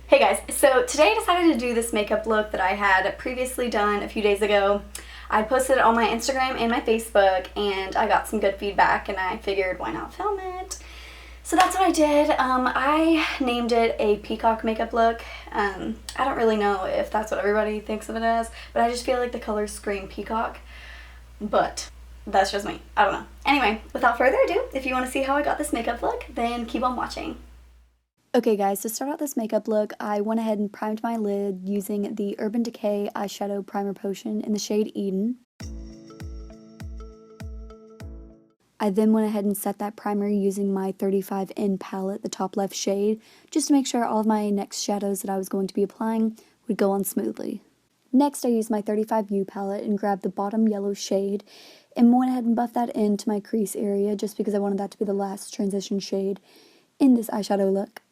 Hey guys, so today I decided to do this makeup look that I had previously done a few days ago. I posted it on my Instagram and my Facebook and I got some good feedback and I figured why not film it. So that's what I did. I named it a peacock makeup look. I don't really know if that's what everybody thinks of it as, but I just feel like the colors scream peacock. But that's just me. I don't know. Anyway, without further ado, if you want to see how I got this makeup look, then keep on watching. Okay guys, to start out this makeup look, I went ahead and primed my lid using the Urban Decay Eyeshadow Primer Potion in the shade Eden. I then went ahead and set that primer using my 35N palette, the top left shade, just to make sure all of my next shadows that I was going to be applying would go on smoothly. Next, I used my 35U palette and grabbed the bottom yellow shade and went ahead and buffed that into my crease area just because I wanted that to be the last transition shade in this eyeshadow look.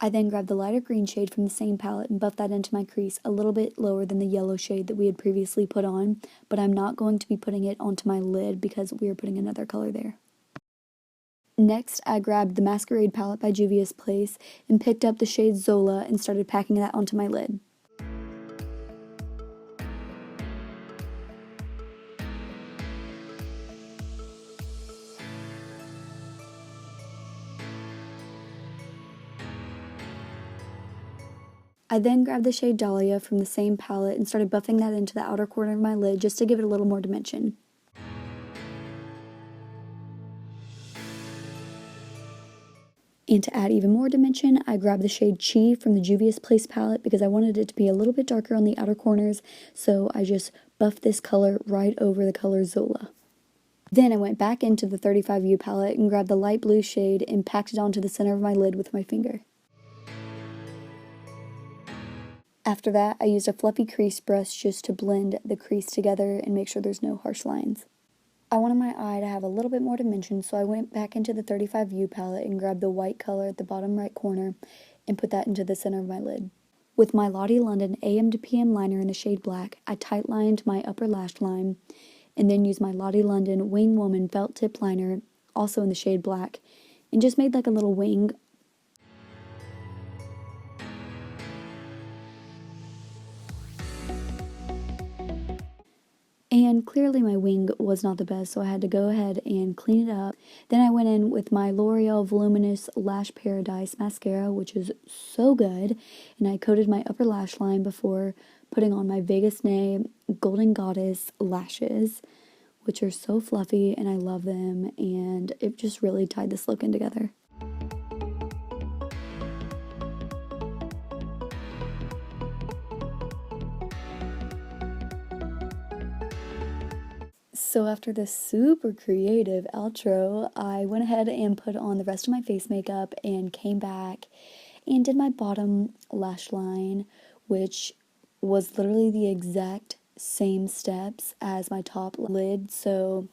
I then grabbed the lighter green shade from the same palette and buffed that into my crease a little bit lower than the yellow shade that we had previously put on, but I'm not going to be putting it onto my lid because we are putting another color there. Next, I grabbed the Masquerade palette by Juvia's Place and picked up the shade Zola and started packing that onto my lid. I then grabbed the shade Dahlia from the same palette and started buffing that into the outer corner of my lid just to give it a little more dimension. And to add even more dimension, I grabbed the shade Chi from the Juvia's Place palette because I wanted it to be a little bit darker on the outer corners, so I just buffed this color right over the color Zola. Then I went back into the 35U palette and grabbed the light blue shade and packed it onto the center of my lid with my finger. After that, I used a fluffy crease brush just to blend the crease together and make sure there's no harsh lines. I wanted my eye to have a little bit more dimension, so I went back into the 35U palette and grabbed the white color at the bottom right corner and put that into the center of my lid. With my Lottie London AM to PM liner in the shade black, I tight lined my upper lash line and then used my Lottie London Wing Woman felt tip liner, also in the shade black, and just made like a little wing. And clearly my wing was not the best, so I had to go ahead and clean it up. Then I went in with my L'Oreal Voluminous Lash Paradise mascara, which is so good, and I coated my upper lash line before putting on my Vegas Nay Golden Goddess lashes, which are so fluffy and I love them, and it just really tied this look in together. So after this super creative outro, I went ahead and put on the rest of my face makeup and came back and did my bottom lash line, which was literally the exact same steps as my top lid. So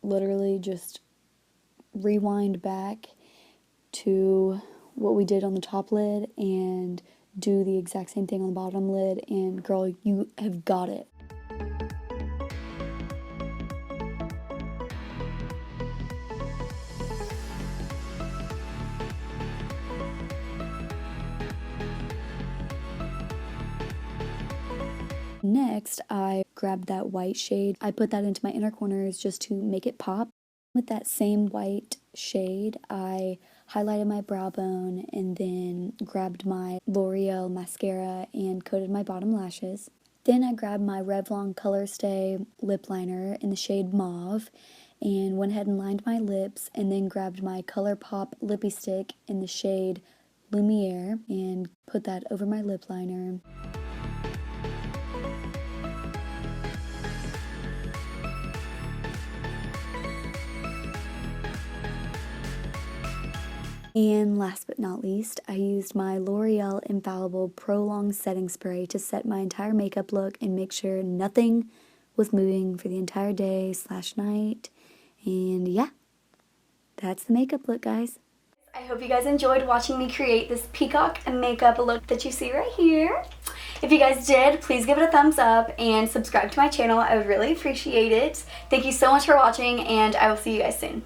literally just rewind back to what we did on the top lid and do the exact same thing on the bottom lid, and girl, you have got it. Next, I grabbed that white shade. I put that into my inner corners just to make it pop. With that same white shade, I highlighted my brow bone and then grabbed my L'Oreal mascara and coated my bottom lashes. Then I grabbed my Revlon Color Stay lip liner in the shade Mauve and went ahead and lined my lips, and then grabbed my ColourPop lippy stick in the shade Lumiere and put that over my lip liner. And last but not least, I used my L'Oreal Infallible Pro Long Setting Spray to set my entire makeup look and make sure nothing was moving for the entire day / night. And yeah, that's the makeup look, guys. I hope you guys enjoyed watching me create this peacock makeup look that you see right here. If you guys did, please give it a thumbs up and subscribe to my channel. I would really appreciate it. Thank you so much for watching, and I will see you guys soon.